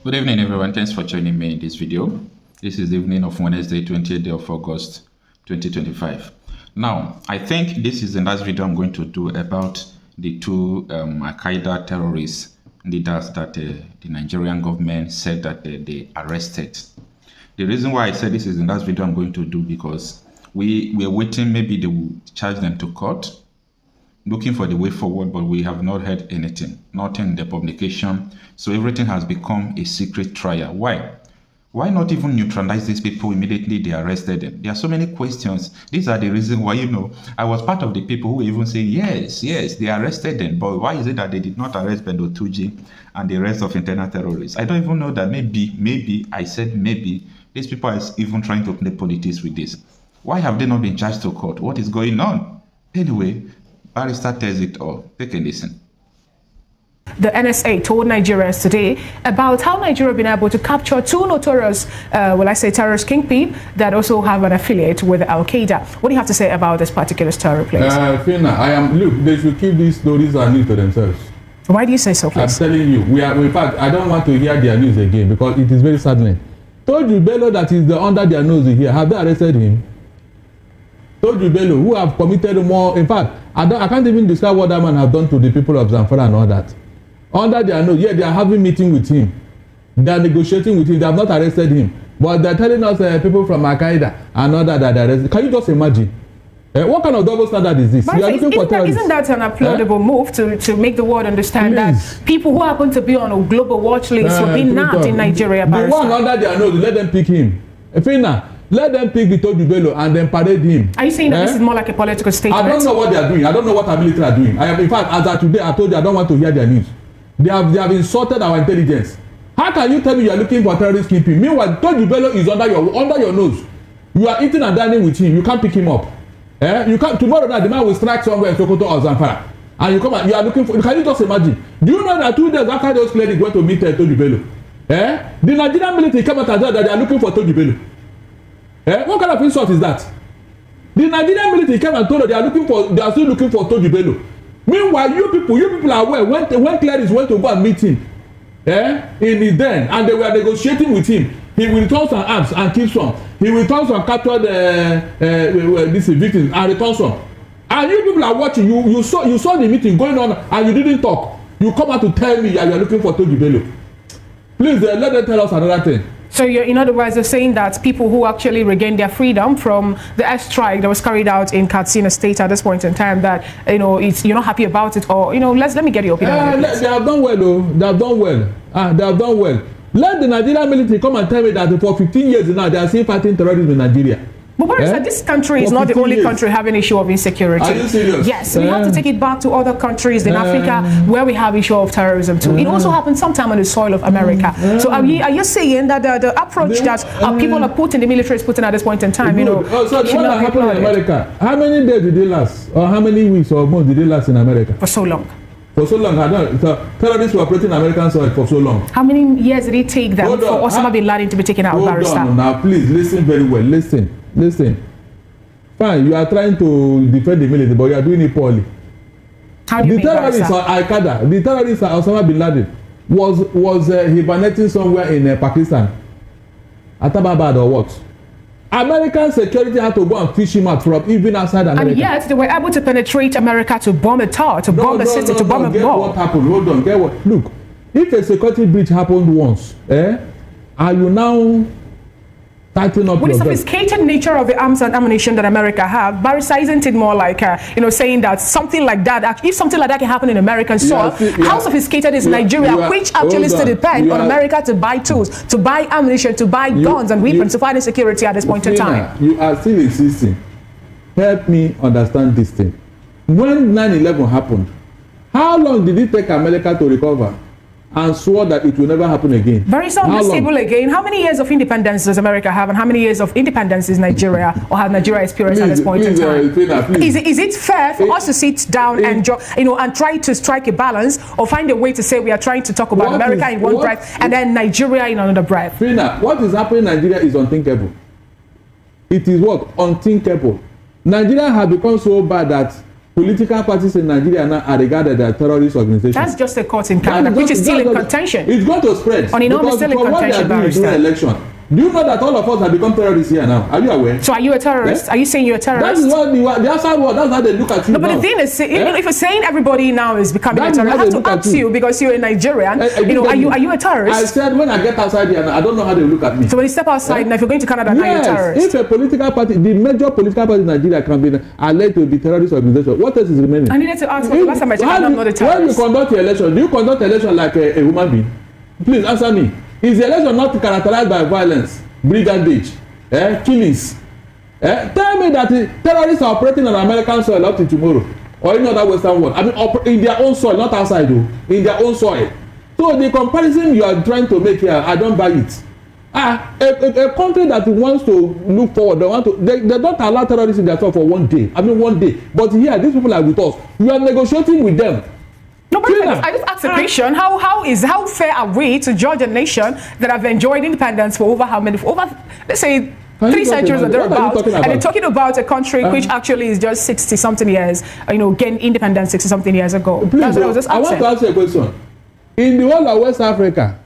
Good evening, everyone. Thanks for joining me in this video. This is the evening of Wednesday, 20th day of August, 2025. Now, I think this is the last video I'm going to do about the two Al-Qaidä terrorist leaders that the Nigerian government said that they arrested. The reason why I said this is the last video I'm going to do because we are waiting, maybe they will charge them to court, looking for the way forward, but we have not heard anything, nothing in the publication. So everything has become a secret trial. Why? Why not even neutralize these people immediately they arrested them? There are so many questions. These are the reasons why, I was part of the people who even say, yes, they arrested them. But why is it that they did not arrest Bendo Tuji and the rest of internal terrorists? I don't even know that maybe, I said maybe, these people are even trying to play politics with this. Why have they not been charged to court? What is going on? Anyway, Barrister tells it all. Take a listen. The NSA told Nigerians today about how Nigeria has been able to capture two notorious, terrorist kingpin that also have an affiliate with Al-Qaidä. What do you have to say about this particular story, please? Look, they should keep these stories and news to themselves. Why do you say so, please? I'm telling you, in fact, I don't want to hear their news again because it is very saddening. Told you Bello that is under their nose here. Have they arrested him? Told you Bello, who have committed more. In fact, I can't even describe what that man has done to the people of Zamfara and all that. Under their nose, yeah, they are having meeting with him. They are negotiating with him. They have not arrested him. But they are telling us people from Al-Qaidä and all that are arrested. Can you just imagine? What kind of double standard is this? But isn't that an applaudable move to make the world understand that people who happen to be on a global watch list will be nabbed in Nigeria? The one under their nose, let them pick him. Let them pick the Toju Bello and then parade him. Are you saying that this is more like a political statement? I don't know what they are doing. I don't know what our military are doing. In fact, as of today, I told you I don't want to hear their news. They have insulted our intelligence. How can you tell me you are looking for terrorist kingpin? Meanwhile, Toju Bello is under your nose. You are eating and dining with him. You can't pick him up. You can't. Tomorrow night, the man will strike somewhere in Sokoto or Zamfara, and you come and you are looking for. Can you just imagine? Do you know that 2 days after those clerics went to meet Toju Bello, the Nigerian military came out and said that they are looking for Toju Bello? What kind of insult is that? The Nigerian military came and told them they are still looking for Toju Bello. Meanwhile, you people are aware when clerics went to go and meet him, in his den, and they were negotiating with him. He will return some arms and keep some. He will return some captured these victims and return some. And you people are watching. You saw the meeting going on and you didn't talk. You come out to tell me you are looking for Toju Bello. Please let them tell us another thing. So in other words, you're saying that people who actually regained their freedom from the airstrike that was carried out in Katsina State at this point in time, that you're not happy about it, or let me get your opinion. They have done well, though. They have done well. They have done well. Let the Nigerian military come and tell me that for 15 years now they are still fighting terrorism in Nigeria. But this country is not the only country having issue of insecurity. Are you serious? Yes, we have to take it back to other countries in Africa where we have issue of terrorism too. It also happens sometime on the soil of America. So are you saying that the approach that people are putting, the military is putting at this point in time, so the one that happened in America, how many days did they last? Or how many weeks or months did they last in America? For so long. For so long, terrorists were operating American soil for so long. How many years did it take them for Osama bin Laden to be taken out of Barrister? Now please listen very well. Listen. Fine, you are trying to defend the military, but you are doing it poorly. How do you mean, terrorists are Al-Qaidä. The terrorists are Osama bin Laden was hibernating somewhere in Pakistan, Atababad or what? American security had to go and fish him out from even outside America. And yet they were able to penetrate America to bomb a tower, to bomb a city, to bomb a mall. What happened? Hold on. Get what? Look, if a security breach happened once, are you now tightening up with the your sophisticated nature of the arms and ammunition that America have, Barrister, isn't it more like saying that something like that, if something like that can happen in American soil, how sophisticated is Nigeria, which actually still depend on America to buy tools, to buy ammunition, to buy guns and weapons to fight insecurity at this point in time? You are still insisting. Help me understand this thing. When 9/11 happened, how long did it take America to recover and swore that it will never happen again? Very unstable again. How many years of independence does America have, and how many years of independence is Nigeria, or have Nigeria experienced at this point in time? Is it fair for us to sit down and try to strike a balance, or find a way to say we are trying to talk about America in one breath and then Nigeria in another breath? What is happening in Nigeria is unthinkable. It is what? Unthinkable. Nigeria has become so bad that political parties in Nigeria now are regarded as terrorist organizations. That's just a court in Canada, which is still in contention. It's going to spread. On enormous still in contention, during election. Do you know that all of us have become terrorists here now? Are you aware? So are you a terrorist? Yeah? Are you saying you're a terrorist? That is what the outside world, that's how they look at you. No, but the thing is, if you're saying everybody now is becoming a terrorist, I have to ask you because you're a Nigerian. Are you a terrorist? I said when I get outside here, I don't know how they look at me. So when you step outside, now if you're going to Canada, now you're a terrorist. If a political party, the major political party in Nigeria can be alleged to be terrorist organization, what else is remaining? I needed to ask. Last time I checked, I'm not a terrorist. When you conduct your election, do you conduct election like a human being? Please answer me. Is the election not characterized by violence, brigandage, killings? Tell me that the terrorists are operating on American soil up to tomorrow or any other Western world. I mean, in their own soil, not outside though, in their own soil. So the comparison you are trying to make here, I don't buy it. A country that wants to look forward, they don't allow terrorists in their soil for one day. I mean, one day. But here, these people are with us. You are negotiating with them. No, but I just asked a question. How fair are we to judge a nation that have enjoyed independence for over let's say 3 centuries or thereabouts, and they're talking about a country which actually is just 60-something years, gained independence 60-something years ago. Please, that's what I was just asking. I want to ask you a question. In the whole of West Africa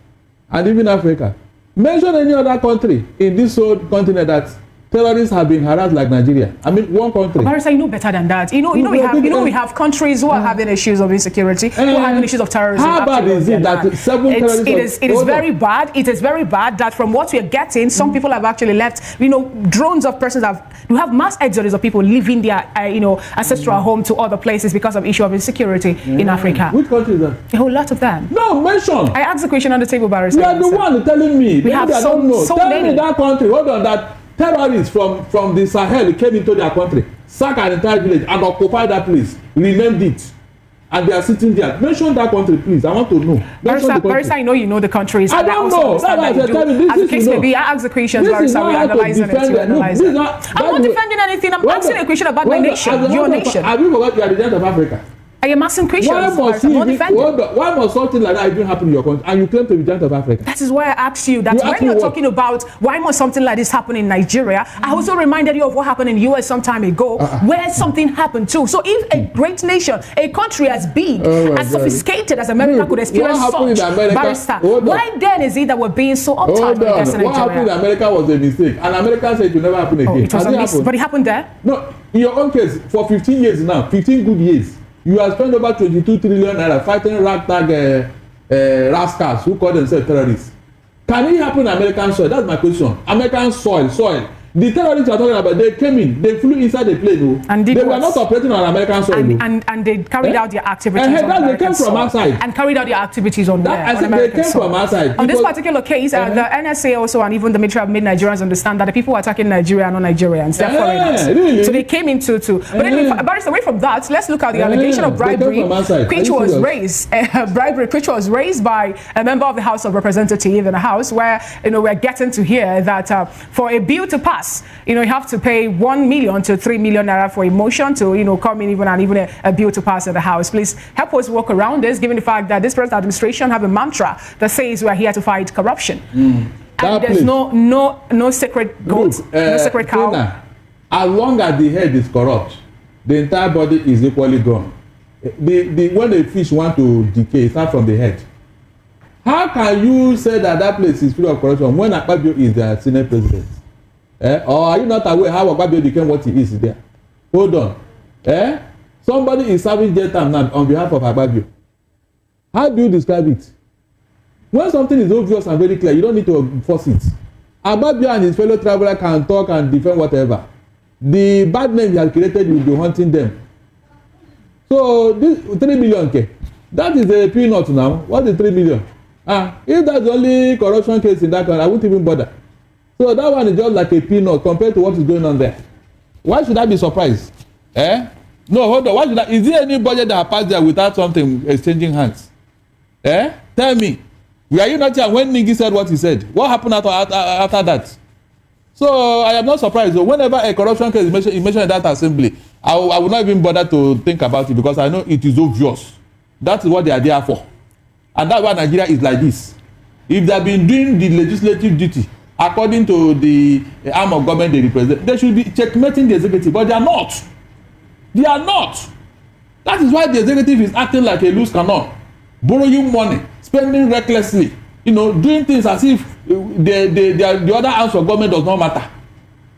and even Africa, mention any other country in this whole continent that terrorists have been harassed like Nigeria. I mean, one country. Barrister, you know better than that. We have countries who are having issues of insecurity, who are having issues of terrorism. How bad is it that 7 terrorists? It is very bad. It is very bad that from what we are getting, some people have actually left. Drones of persons you have mass exodus of people leaving their ancestral home to other places because of issue of insecurity in Africa. Which country is that? A whole lot of them. No, mention. I asked the question on the table, Barrister. You are the one telling me. We have so many. Me that country. Hold on, that terrorists from the Sahel came into their country, sacked an entire village and occupied that place, renamed it, and they are sitting there. Mention that country, please. I want to know. Barrister, I know you know the countries. I don't know. As the case may be, I ask the questions, Barrister. We analyze it. I'm not defending anything. I'm asking a question about my nation, your nation. Have you forgot you are the giant of Africa? I am asking questions. Why must something like that even happen in your country and you claim to be giant of Africa? That is why I asked you that when you're talking about why must something like this happen in Nigeria, I also reminded you of what happened in the US some time ago, where something happened too. So if a great nation, a country as big, as sophisticated as America could experience such, Barrister, why then is it that we're being so uptight when it comes to Nigeria? What happened in America was a mistake, and America said it will never happen again. It was a mistake, but it happened there? No, in your own case, for 15 years now, 15 good years, you have spent over 22 trillion naira fighting ragtag rascals who call themselves terrorists. Can it happen in American soil? That's my question. American soil. The terrorists you are talking about, they came in, they flew inside the plane, and they were not operating on American soil. And they carried out their activities on American American they came soil. from outside. And carried out their activities on where? I said they came from outside. On this particular case, the NSA also and even the military have made Nigerians understand that the people attacking Nigeria are not Nigerians, they're foreigners. Really? So they came into But anyway, Barrister, away from that, let's look at the allegation of bribery, which was raised by a member of the House of Representatives in the House, where we're getting to hear that for a bill to pass, you have to pay 1 million to 3 million naira for a motion to come in even a bill to pass in the House. Please help us walk around this, given the fact that this present administration have a mantra that says we are here to fight corruption. And there's no sacred goat, no sacred cow. Tina, as long as the head is corrupt, the entire body is equally gone. When a fish want to decay, it starts from the head. How can you say that place is free of corruption when Akpabio is the Senate president? Or are you not aware how Akpabio became what he is there? Hold on. Somebody is serving jail time now on behalf of Akpabio. How do you describe it? When something is obvious and very clear, you don't need to force it. Akpabio and his fellow traveler can talk and defend whatever. The bad name he has created will be haunting them. So this 3 million, that is a peanut now. What is 3 million? If that's the only corruption case in that country, I won't even bother. So that one is just like a peanut compared to what is going on there. Why should I be surprised? No, hold on. Why should is there any budget that passed there without something exchanging hands? Tell me. Were you not here when Nigi said what he said? What happened after that? So I am not surprised. So whenever a corruption case is mentioned in that assembly, I will not even bother to think about it because I know it is obvious. That is what they are there for. And that's why Nigeria is like this. If they have been doing the legislative duty according to the arm of government they represent, they should be checkmating the executive, but they are not. They are not. That is why the executive is acting like a loose cannon, borrowing money, spending recklessly, you know, doing things as if the other arms of government does not matter.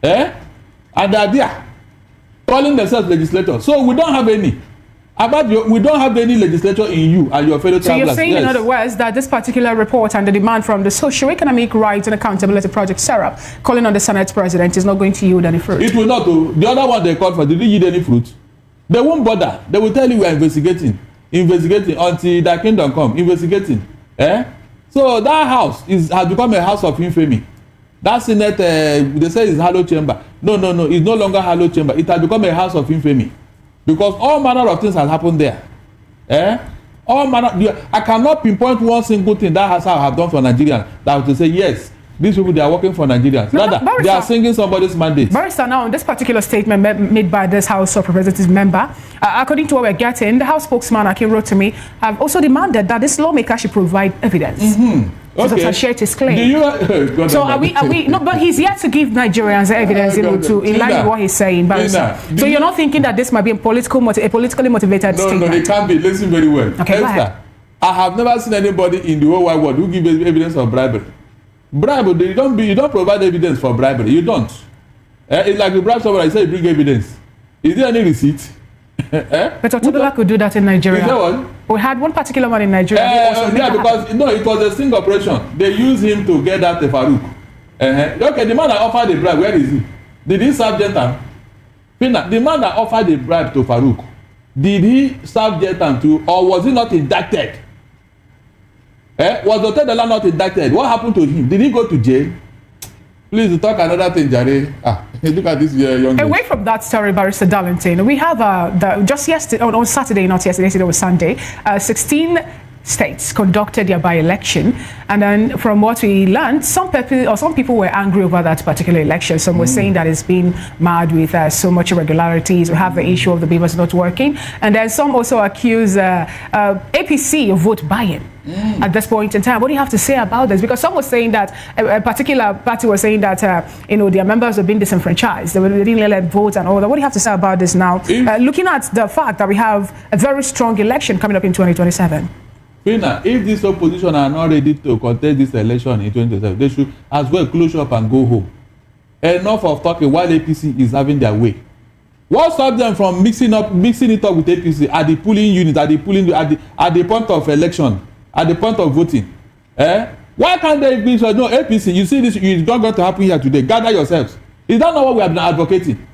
And they are there, calling themselves legislators. So we don't have any. We don't have any legislature in you and your fellow travelers. So you're saying, in other words, that this particular report and the demand from the Socio-Economic Rights and Accountability Project, SERAP, calling on the Senate President, is not going to yield any fruit? It will not. The other one they called for, did it yield any fruit? They won't bother. They will tell you we are investigating until their kingdom come, investigating. So that house has become a house of infamy. That Senate, they say is hallowed chamber. No, it's no longer hallowed chamber. It has become a house of infamy. Because all manner of things has happened there. All manner. I cannot pinpoint one single thing that has have done for Nigerians that would say, yes, these people, they are working for Nigerians. Rather, they are singing somebody's mandate. Barrister, now, this particular statement made by this House of Representatives member, according to what we're getting, the House spokesman, Akin, wrote to me, have also demanded that this lawmaker should provide evidence. To substantiate his claim. So are we no, but he's yet to give Nigerians evidence, in line with what he's saying. So you're not thinking that this might be a politically motivated statement? No, it can't be. Listen very well. Okay, go ahead. I have never seen anybody in the whole wide world who gives evidence of bribery. Bribery, you don't provide evidence for bribery. You don't. It's like you bribe somebody, I say you bring evidence. Is there any receipt? But Otodola could do that in Nigeria. Is that one? We had one particular man in Nigeria. Because it was a sting operation. They used him to get that Farouk. Okay, the man that offered the bribe, where is he? Did he serve Jentam? The man that offered the bribe to Farouk, did he serve Jentam too, or was he not indicted? Was Otodola not indicted? What happened to him? Did he go to jail? Please talk another thing, Jare. Look at this young Away from that story, Barrister Darlington, we have just yesterday, on Saturday, not yesterday, it was Sunday, 16 states conducted their by-election, and then from what we learned, some people were angry over that particular election. Some were saying that it's been marred with so much irregularities. We have the issue of the beavers not working, and then some also accuse APC of vote buying. At this point in time, what do you have to say about this? Because some were saying that a particular party was saying that their members have been disenfranchised, they didn't let them vote and all that. What do you have to say about this now? Looking at the fact that we have a very strong election coming up in 2027. If this opposition are not ready to contest this election in 2027, they should as well close up and go home. Enough of talking while APC is having their way. What stops them from mixing it up with APC at the polling unit, at the point of election, at the point of voting? Why can't they be so? No, APC, you see this, it's not going to happen here today. Gather yourselves. Is that not what we have been advocating?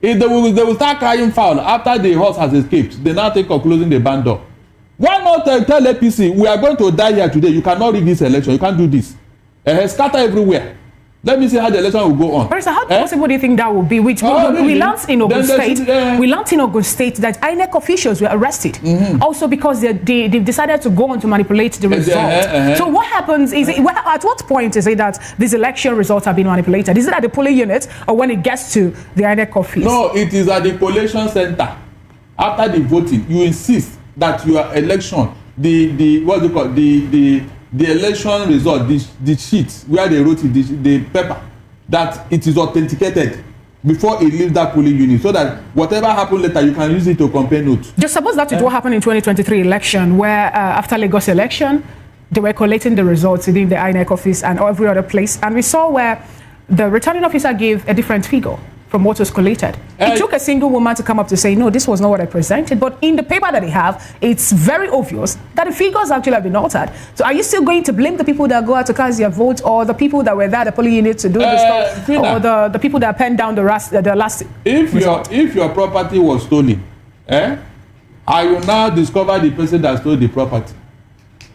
If they will start crying foul after the horse has escaped, they now think of closing the barn door. Why not tell APC, we are going to die here today, you cannot rig this election, you can't do this. Scatter everywhere. Let me see how the election will go on. Barrister, how possible do you think that will be? We learned in Ogun State that INEC officials were arrested. Also because they decided to go on to manipulate the result. So what happens is, at what point is it that these election results have been manipulated? Is it at the polling unit or when it gets to the INEC office? No, it is at the collation center. After the voting, you insist that your election, the election result, the sheet where they wrote it, the paper, that it is authenticated before it leaves that polling unit, so that whatever happens later, you can use it to compare notes. Just suppose that is what happened in 2023 election, where after Lagos election, they were collating the results within the INEC office and every other place, and we saw where the returning officer gave a different figure from what was collated. It took a single woman to come up to say, no, this was not what I presented. But in the paper that they have, it's very obvious that the figures actually have been altered. So are you still going to blame the people that go out to cast their vote, or the people that were there, the polling unit to do the stuff, or the people that penned down the last if your property was stolen, I will now discover the person that stole the property,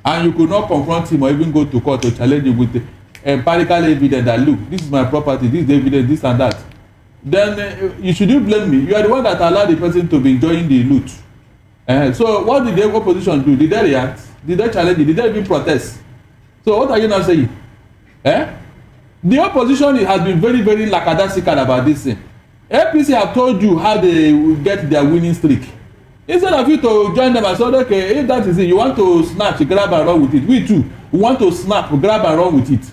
and you could not confront him or even go to court to challenge him with the empirical evidence that, look, this is my property, this is the evidence, this and that. Then you shouldn't blame me. You are the one that allowed the person to be enjoying the loot. So what did the opposition do? Did they react? Did they challenge it? Did they even protest? So what are you now saying? The opposition has been very, very lackadaisical about this thing. APC have told you how they will get their winning streak. Instead of you to join them and say, okay, if that is it, you want to snatch, grab and run with it. We too, we want to snap, grab and run with it.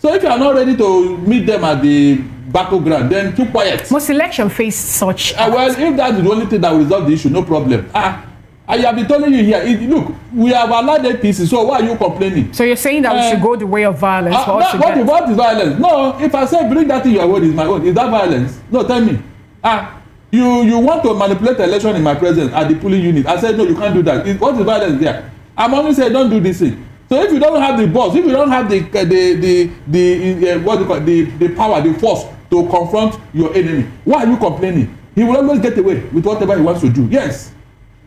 So if you are not ready to meet them at the battleground, then keep quiet. Most election face such. Well, if that's the only thing that will resolve the issue, no problem. I have been telling you here. Look, we have allowed APC, so why are you complaining? So you're saying that we should go the way of violence for us to get. What is violence? No, if I say bring that in your word is my own, is that violence? No, tell me. You want to manipulate the election in my presence at the polling unit. I said no, you can't do that. What is violence there? I'm only saying don't do this thing. So if you don't have the boss, if you don't have the power, the force to confront your enemy, why are you complaining? He will always get away with whatever he wants to do. Yes.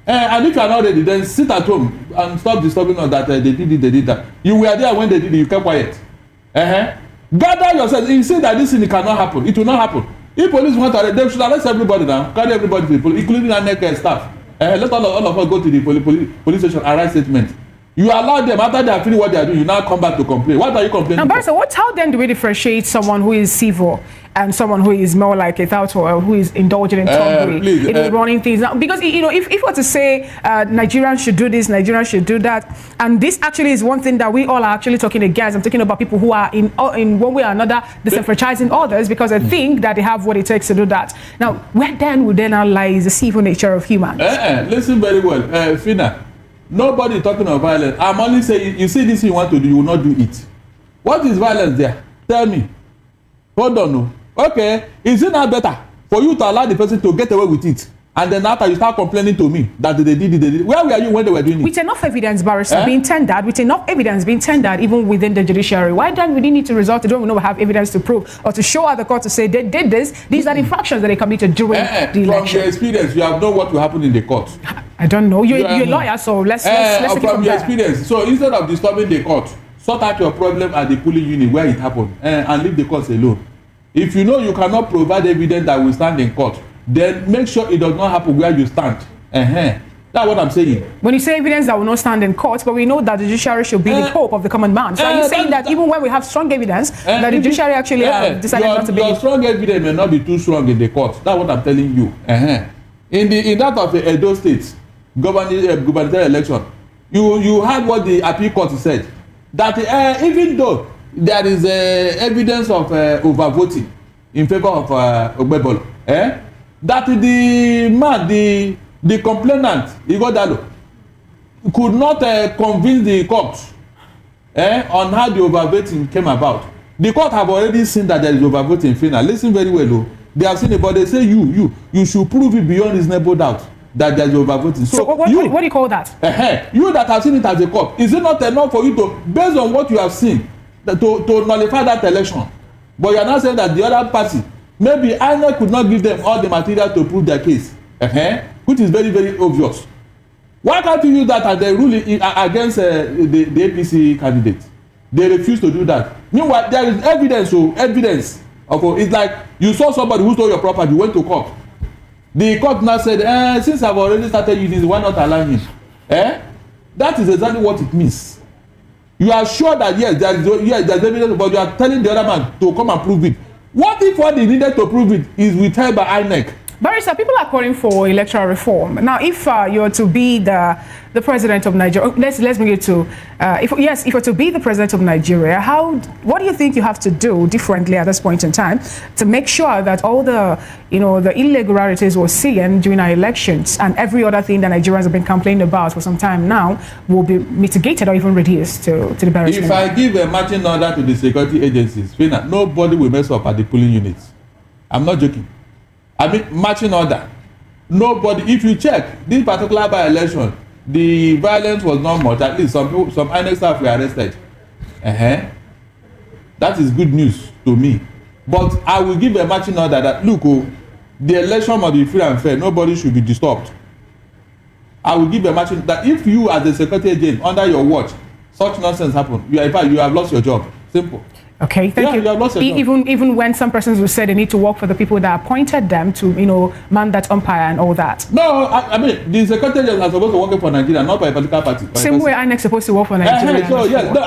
And if you are not ready, then sit at home and stop disturbing us that they did that. You were there when they did it, you kept quiet. Gather yourself. You say that this thing cannot happen. It will not happen. If police want to arrest, they should arrest everybody now. Carry everybody to the police, including the NEC staff. Let all of us go to the police station and write statement. You allow them, after they are finished what they are doing, you now come back to complain. What are you complaining about? So how then do we differentiate someone who is civil and someone who is more like a thought or who is indulging in tomboy, running things now? Because if we were to say Nigerians should do this, Nigerians should do that, and this actually is one thing that we all are actually talking against. I'm talking about people who are in one way or another disenfranchising others because they think that they have what it takes to do that. Now, where then would then lie the civil nature of humans? Listen very well, Fina. Nobody talking of violence. I'm only saying, you see this you want to do, you will not do it. What is violence there? Tell me. Hold on. No. Okay, is it not better for you to allow the person to get away with it? And then after you start complaining to me that they did it. Where were you when they were doing it? With enough evidence, barrister, being tendered, with enough evidence being tendered even within the judiciary, why then we didn't need to resort to, don't we know we have evidence to prove or to show at the court to say they did this, these are the infractions that they committed during the election. From your experience, you have known what will happen in the court. I don't know. You're a lawyer, so let's take it from your experience. So instead of disturbing the court, sort out your problem at the polling unit where it happened and leave the courts alone. If you know you cannot provide evidence that will stand in court, then make sure it does not happen where you stand. That's what I'm saying. When you say evidence that will not stand in court, but we know that the judiciary should be the hope of the common man. So are you saying that even when we have strong evidence, that the judiciary actually decided not to be? Your strong evidence may not be too strong in the court. That's what I'm telling you. In that of the Edo State gubernatorial election, you heard what the appeal court said, that even though there is evidence of overvoting in favor of Ogbebolo, that the man, the complainant, Igodalo, could not convince the court on how the overvoting came about. The court have already seen that there is overvoting. Final. Listen very well, though. They have seen it, but they say you should prove it beyond reasonable doubt that there is overvoting. So what do you call that? You that have seen it as a court, is it not enough for you to, based on what you have seen, to nullify that election? But you are not saying that the other party, maybe INEC could not give them all the material to prove their case, which is very, very obvious. Why can't you use that as a ruling against the APC candidate? They refuse to do that. Meanwhile, there is evidence. It's like you saw somebody who stole your property, you went to court. The court now said, since I've already started using this, why not allow him? That is exactly what it means. You are sure that yes, there's evidence, but you are telling the other man to come and prove it. What if what they needed to prove it is withheld by INEC? Barrister, people are calling for electoral reform. Now, if you're to be the president of Nigeria, let's bring it to, if you're to be the president of Nigeria, what do you think you have to do differently at this point in time to make sure that all the irregularities we're seeing during our elections and every other thing that Nigerians have been complaining about for some time now will be mitigated or even reduced to the barrister? If I give a marching order to the security agencies, nobody will mess up at the polling units. I'm not joking. I mean, marching order. Nobody, if you check this particular by-election, the violence was not much. At least some INEC staff were arrested. That is good news to me. But I will give a marching order that, look, the election must be free and fair. Nobody should be disturbed. I will give a marching that if you as the security agent under your watch, such nonsense happen, you have lost your job. Simple. Okay, thank you. Even when some persons will say they need to work for the people that appointed them to, man that umpire and all that. No, I mean, the secretary are supposed to work for Nigeria, not by a political party. Same way INEC supposed to work for Nigeria. So yes,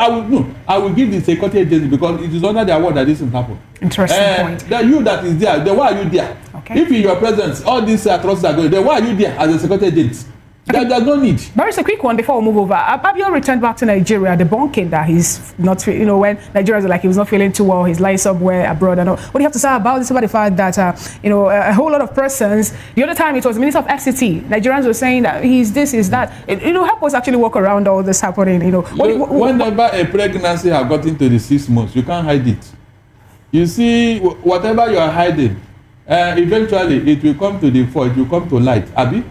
I will give the security agency because it is under their word that this will happen. Interesting point. You that is there, then why are you there? Okay. If in your presence all these atrocities are going, then why are you there as a security agent? There's no need. There is a quick one before we move over. Abio returned back to Nigeria, debunking that he's not, when Nigerians are like he was not feeling too well, he's lying somewhere abroad and all. What do you have to say about this? About the fact that, a whole lot of persons, the other time it was the Minister of FCT, Nigerians were saying that he's this, he's that. Help us actually walk around all this happening, Whenever a pregnancy has gotten to the 6 months, you can't hide it. You see, whatever you are hiding, eventually it will come to the fore, it will come to light. Abi?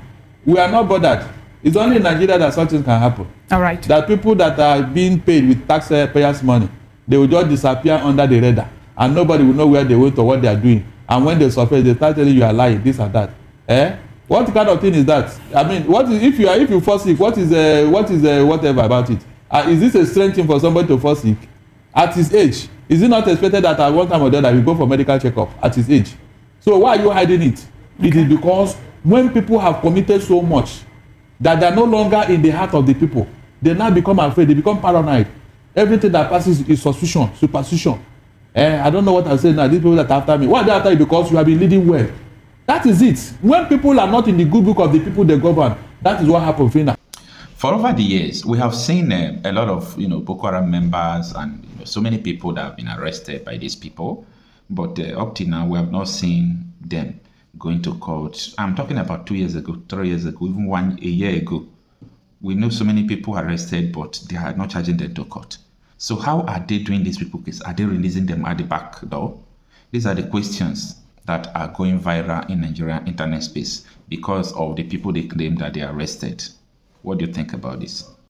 We are not bothered. It's only in Nigeria that such things can happen. All right. That people that are being paid with taxpayers' money, they will just disappear under the radar, and nobody will know where they went or what they are doing. And when they surface, they start telling you are lying, this or that. What kind of thing is that? I mean, what is if you fall sick? What is whatever about it? Is this a strange thing for somebody to fall sick at his age? Is it not expected that at one time or the other you go for medical checkup at his age? So why are you hiding it? Okay. It is because when people have committed so much that they are no longer in the heart of the people, they now become afraid, they become paranoid. Everything that passes is suspicion, superstition. I don't know what I'm saying now. These people that are after me, why are they after you? Because you have been leading well. That is it. When people are not in the good book of the people they govern, that is what happens. For over the years, we have seen a lot of Boko Haram members and so many people that have been arrested by these people, but up to now we have not seen them going to court. I'm talking about 2 years ago, 3 years ago, even a year ago. We know so many people arrested, but they are not charging them to court. So how are they doing these people case? Are they releasing them at the back door? These are the questions that are going viral in Nigerian internet space because of the people they claim that they arrested. What do you think about this?